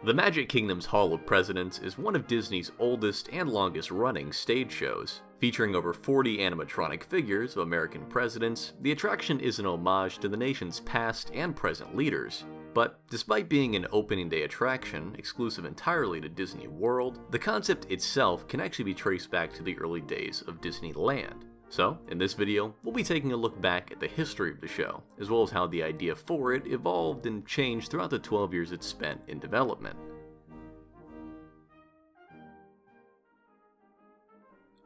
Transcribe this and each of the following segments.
The Magic Kingdom's Hall of Presidents is one of Disney's oldest and longest-running stage shows. Featuring over 40 animatronic figures of American presidents, the attraction is an homage to the nation's past and present leaders. But despite being an opening day attraction exclusive entirely to Disney World, the concept itself can actually be traced back to the early days of Disneyland. So, in this video, we'll be taking a look back at the history of the show, as well as how the idea for it evolved and changed throughout the 12 years it spent in development.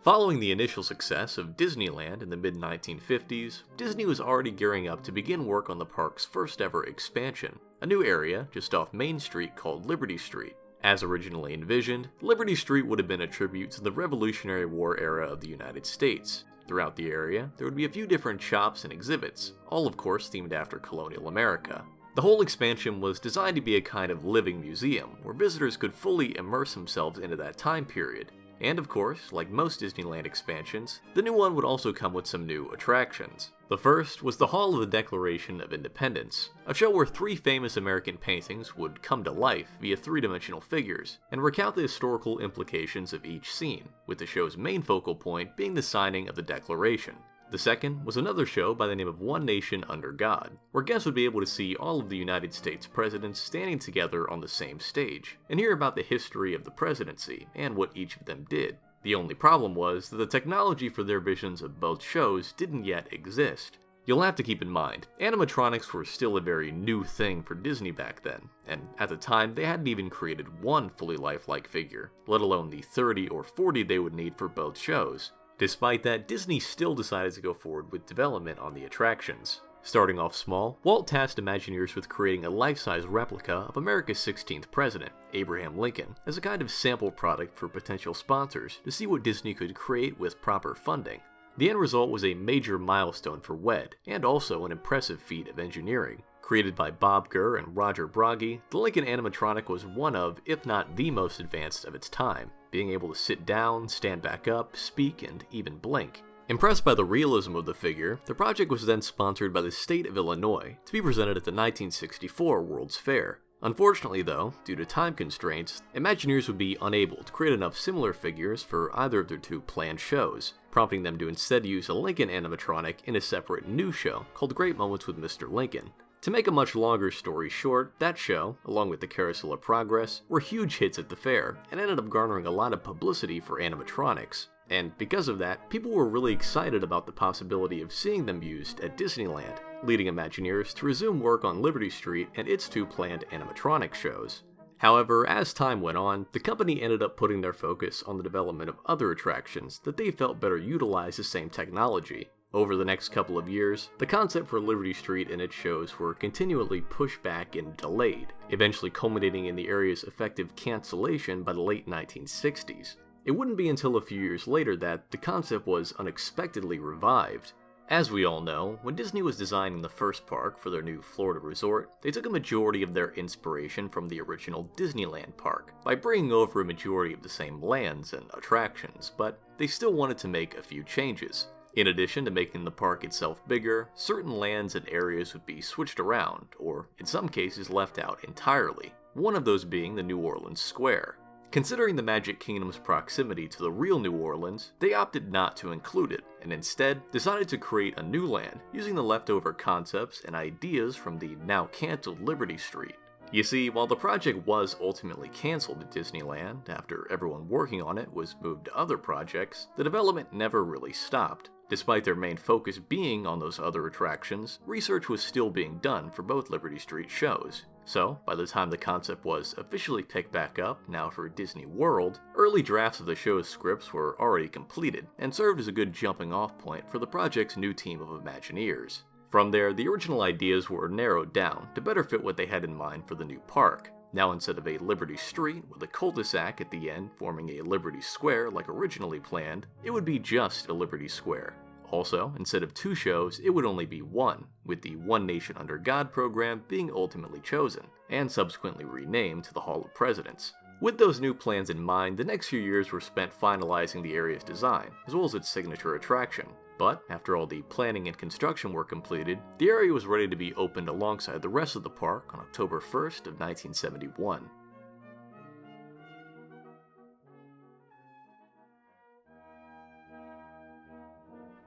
Following the initial success of Disneyland in the mid-1950s, Disney was already gearing up to begin work on the park's first ever expansion, a new area just off Main Street called Liberty Street. As originally envisioned, Liberty Street would have been a tribute to the Revolutionary War era of the United States. Throughout the area, there would be a few different shops and exhibits, all of course themed after colonial America. The whole expansion was designed to be a kind of living museum, where visitors could fully immerse themselves into that time period. And of course, like most Disneyland expansions, the new one would also come with some new attractions. The first was the Hall of the Declaration of Independence, a show where 3 famous American paintings would come to life via 3-dimensional figures, and recount the historical implications of each scene, with the show's main focal point being the signing of the Declaration. The second was another show by the name of One Nation Under God, where guests would be able to see all of the United States presidents standing together on the same stage, and hear about the history of the presidency and what each of them did. The only problem was that the technology for their visions of both shows didn't yet exist. You'll have to keep in mind, animatronics were still a very new thing for Disney back then, and at the time they hadn't even created one fully lifelike figure, let alone the 30 or 40 they would need for both shows. Despite that, Disney still decided to go forward with development on the attractions. Starting off small, Walt tasked Imagineers with creating a life-size replica of America's 16th president, Abraham Lincoln, as a kind of sample product for potential sponsors to see what Disney could create with proper funding. The end result was a major milestone for WED, and also an impressive feat of engineering. Created by Bob Gurr and Roger Broggie, the Lincoln animatronic was one of, if not the most advanced of its time, being able to sit down, stand back up, speak, and even blink. Impressed by the realism of the figure, the project was then sponsored by the state of Illinois to be presented at the 1964 World's Fair. Unfortunately though, due to time constraints, Imagineers would be unable to create enough similar figures for either of their 2 planned shows, prompting them to instead use a Lincoln animatronic in a separate new show called Great Moments with Mr. Lincoln. To make a much longer story short, that show, along with the Carousel of Progress, were huge hits at the fair, and ended up garnering a lot of publicity for animatronics. And because of that, people were really excited about the possibility of seeing them used at Disneyland, leading Imagineers to resume work on Liberty Street and its 2 planned animatronic shows. However, as time went on, the company ended up putting their focus on the development of other attractions that they felt better utilized the same technology. Over the next couple of years, the concept for Liberty Street and its shows were continually pushed back and delayed, eventually culminating in the area's effective cancellation by the late 1960s. It wouldn't be until a few years later that the concept was unexpectedly revived. As we all know, when Disney was designing the first park for their new Florida resort, they took a majority of their inspiration from the original Disneyland park, by bringing over a majority of the same lands and attractions, but they still wanted to make a few changes. In addition to making the park itself bigger, certain lands and areas would be switched around, or in some cases left out entirely, one of those being the New Orleans Square. Considering the Magic Kingdom's proximity to the real New Orleans, they opted not to include it, and instead decided to create a new land using the leftover concepts and ideas from the now cancelled Liberty Street. You see, while the project was ultimately cancelled at Disneyland after everyone working on it was moved to other projects, the development never really stopped. Despite their main focus being on those other attractions, research was still being done for both Liberty Street shows. So, by the time the concept was officially picked back up, now for Disney World, early drafts of the show's scripts were already completed, and served as a good jumping off point for the project's new team of Imagineers. From there, the original ideas were narrowed down to better fit what they had in mind for the new park. Now instead of a Liberty Street with a cul-de-sac at the end forming a Liberty Square like originally planned, it would be just a Liberty Square. Also, instead of 2 shows, it would only be 1, with the One Nation Under God program being ultimately chosen, and subsequently renamed to the Hall of Presidents. With those new plans in mind, the next few years were spent finalizing the area's design, as well as its signature attraction. But after all the planning and construction were completed, the area was ready to be opened alongside the rest of the park on October 1st of 1971.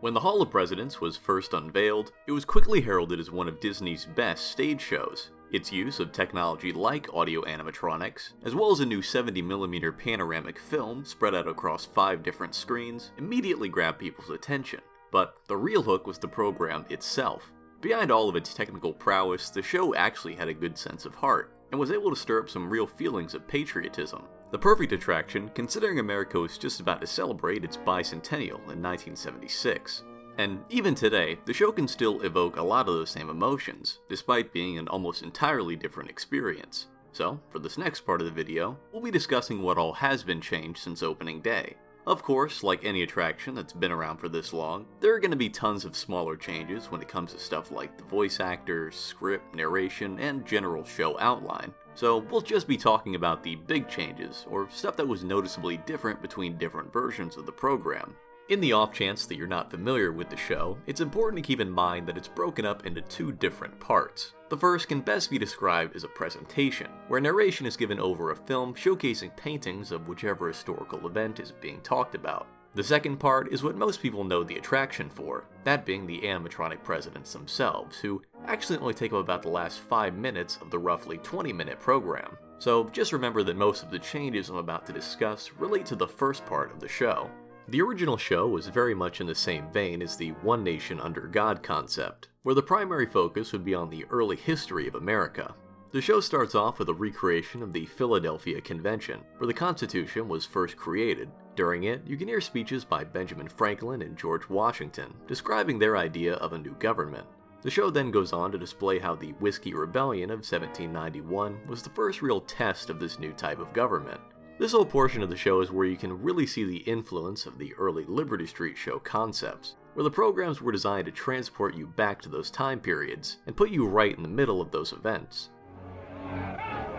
When the Hall of Presidents was first unveiled, it was quickly heralded as one of Disney's best stage shows. Its use of technology like audio animatronics, as well as a new 70mm panoramic film spread out across 5 different screens, immediately grabbed people's attention. But the real hook was the program itself. Behind all of its technical prowess, the show actually had a good sense of heart, and was able to stir up some real feelings of patriotism. The perfect attraction, considering America was just about to celebrate its bicentennial in 1976. And even today, the show can still evoke a lot of those same emotions, despite being an almost entirely different experience. So, for this next part of the video, we'll be discussing what all has been changed since opening day. Of course, like any attraction that's been around for this long, there are going to be tons of smaller changes when it comes to stuff like the voice actors, script, narration, and general show outline. So we'll just be talking about the big changes, or stuff that was noticeably different between different versions of the program. In the off chance that you're not familiar with the show, it's important to keep in mind that it's broken up into 2 different parts. The first can best be described as a presentation, where narration is given over a film showcasing paintings of whichever historical event is being talked about. The second part is what most people know the attraction for, that being the animatronic presidents themselves, who actually only take up about the last 5 minutes of the roughly 20-minute program. So just remember that most of the changes I'm about to discuss relate to the first part of the show. The original show was very much in the same vein as the One Nation Under God concept, where the primary focus would be on the early history of America. The show starts off with a recreation of the Philadelphia Convention, where the Constitution was first created. During it, you can hear speeches by Benjamin Franklin and George Washington, describing their idea of a new government. The show then goes on to display how the Whiskey Rebellion of 1791 was the first real test of this new type of government. This whole portion of the show is where you can really see the influence of the early Liberty Street show concepts, where the programs were designed to transport you back to those time periods and put you right in the middle of those events.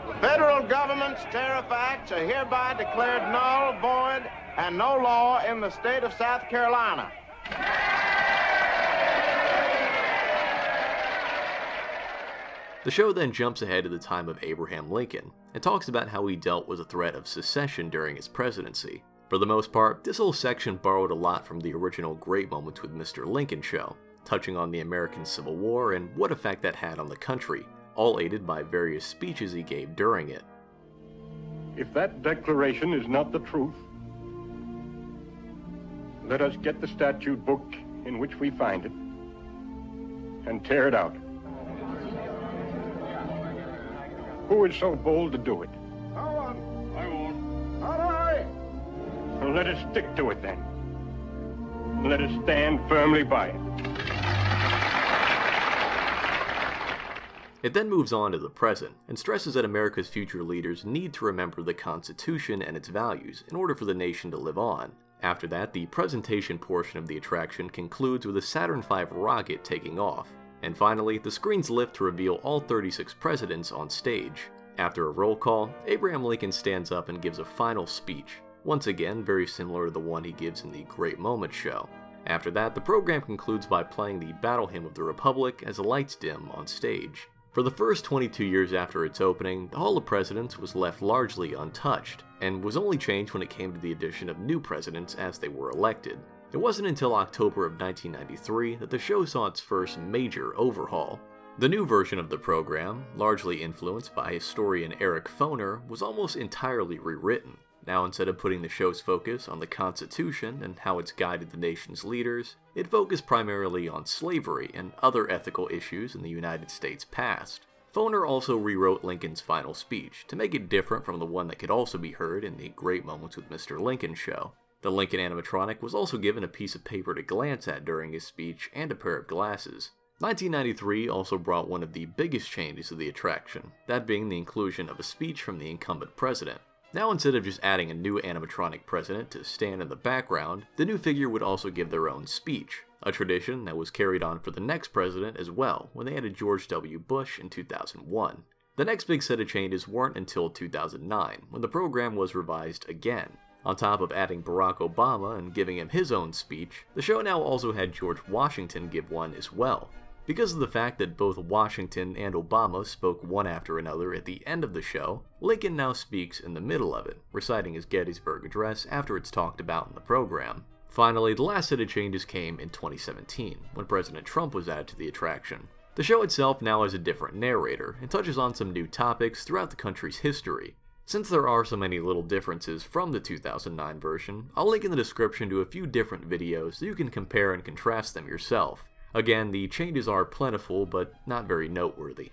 The federal government's tariff acts are hereby declared null, void, and no law in the state of South Carolina. The show then jumps ahead to the time of Abraham Lincoln, and talks about how he dealt with the threat of secession during his presidency. For the most part, this whole section borrowed a lot from the original Great Moments with Mr. Lincoln show, touching on the American Civil War and what effect that had on the country, all aided by various speeches he gave during it. If that declaration is not the truth, let us get the statute book in which we find it and tear it out. Who is so bold to do it? No one. I won't. Not I. Well, let us stick to it then. Let us stand firmly by it. It then moves on to the present, and stresses that America's future leaders need to remember the Constitution and its values in order for the nation to live on. After that, the presentation portion of the attraction concludes with a Saturn V rocket taking off. And finally, the screens lift to reveal all 36 presidents on stage. After a roll call, Abraham Lincoln stands up and gives a final speech, once again very similar to the one he gives in the Great Moments show. After that, the program concludes by playing the Battle Hymn of the Republic as the lights dim on stage. For the first 22 years after its opening, the Hall of Presidents was left largely untouched, and was only changed when it came to the addition of new presidents as they were elected. It wasn't until October of 1993 that the show saw its first major overhaul. The new version of the program, largely influenced by historian Eric Foner, was almost entirely rewritten. Now, instead of putting the show's focus on the Constitution and how it's guided the nation's leaders, it focused primarily on slavery and other ethical issues in the United States past. Foner also rewrote Lincoln's final speech to make it different from the one that could also be heard in the Great Moments with Mr. Lincoln show. The Lincoln animatronic was also given a piece of paper to glance at during his speech and a pair of glasses. 1993 also brought one of the biggest changes to the attraction, that being the inclusion of a speech from the incumbent president. Now, instead of just adding a new animatronic president to stand in the background, the new figure would also give their own speech, a tradition that was carried on for the next president as well when they added George W. Bush in 2001. The next big set of changes weren't until 2009, when the program was revised again. On top of adding Barack Obama and giving him his own speech, the show now also had George Washington give one as well. Because of the fact that both Washington and Obama spoke one after another at the end of the show, Lincoln now speaks in the middle of it, reciting his Gettysburg Address after it's talked about in the program. Finally, the last set of changes came in 2017, when President Trump was added to the attraction. The show itself now has a different narrator, and touches on some new topics throughout the country's history. Since there are so many little differences from the 2009 version, I'll link in the description to a few different videos so you can compare and contrast them yourself. Again, the changes are plentiful, but not very noteworthy.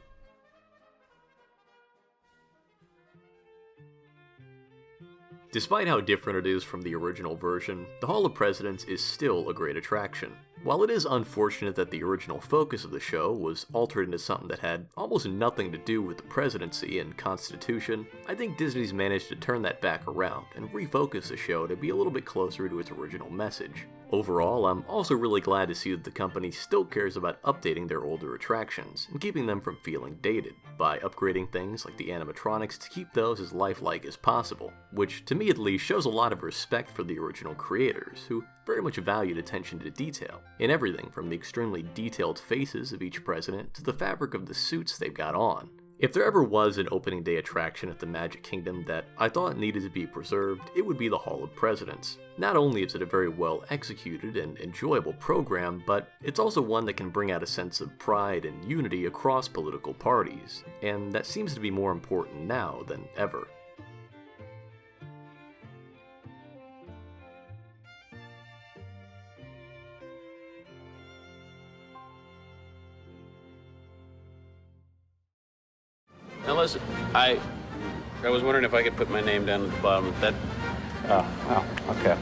Despite how different it is from the original version, the Hall of Presidents is still a great attraction. While it is unfortunate that the original focus of the show was altered into something that had almost nothing to do with the presidency and Constitution, I think Disney's managed to turn that back around and refocus the show to be a little bit closer to its original message. Overall, I'm also really glad to see that the company still cares about updating their older attractions and keeping them from feeling dated, by upgrading things like the animatronics to keep those as lifelike as possible, which to me at least shows a lot of respect for the original creators, who very much valued attention to detail, in everything from the extremely detailed faces of each president to the fabric of the suits they've got on. If there ever was an opening day attraction at the Magic Kingdom that I thought needed to be preserved, it would be the Hall of Presidents. Not only is it a very well executed and enjoyable program, but it's also one that can bring out a sense of pride and unity across political parties, and that seems to be more important now than ever. Now listen, I was wondering if I could put my name down at the bottom. Oh, okay.